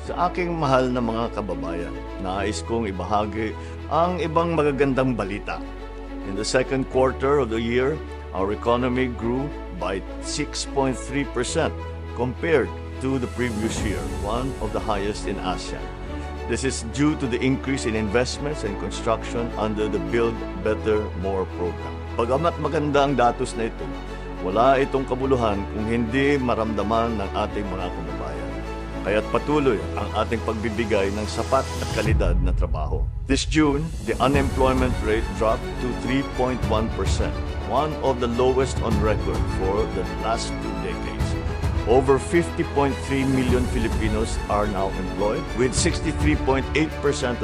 Sa aking mahal na mga kababayan, nais kong ibahagi ang ibang magagandang balita. In the second quarter of the year, our economy grew by 6.3% compared to the previous year, one of the highest in ASEAN. This is due to the increase in investments and construction under the Build Better More program. Bagamat maganda ang datos na ito, wala itong kabuluhan kung hindi maramdaman ng ating mga kababayan. Kaya't patuloy ang ating pagbibigay ng sapat at kalidad na trabaho. This June, the unemployment rate dropped to 3.1%, one of the lowest on record for the last 2 decades. Over 50.3 million Filipinos are now employed, with 63.8%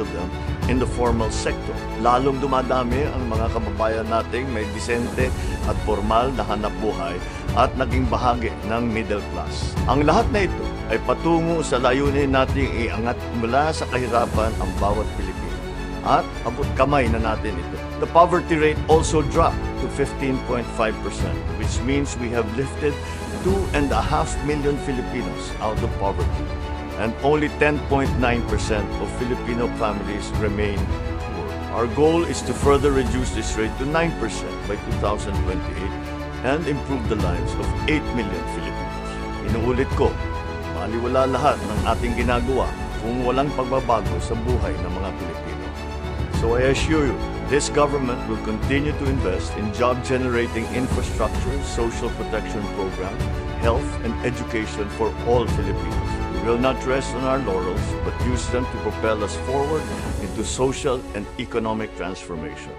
of them in the formal sector. Lalong dumadami ang mga kababayan nating may disente at formal na hanapbuhay at naging bahagi ng middle class. Ang lahat na ito ay patungo sa layunin nating iangat mula sa kahirapan ang bawat Pilipino. At abot kamay na natin ito. The poverty rate also dropped to 15.5%, which means we have lifted 2.5 million Filipinos out of poverty, and only 10.9% of Filipino families remain poor. Our goal is to further reduce this rate to 9% by 2028 and improve the lives of 8 million Filipinos. Inuulit ko, baliwala lahat ng ating ginagawa kung walang pagbabago sa buhay ng mga Pilipino. So I assure you, this government will continue to invest in job-generating infrastructure, social protection program, health and education for all Filipinos. We will not rest on our laurels, but use them to propel us forward into social and economic transformation.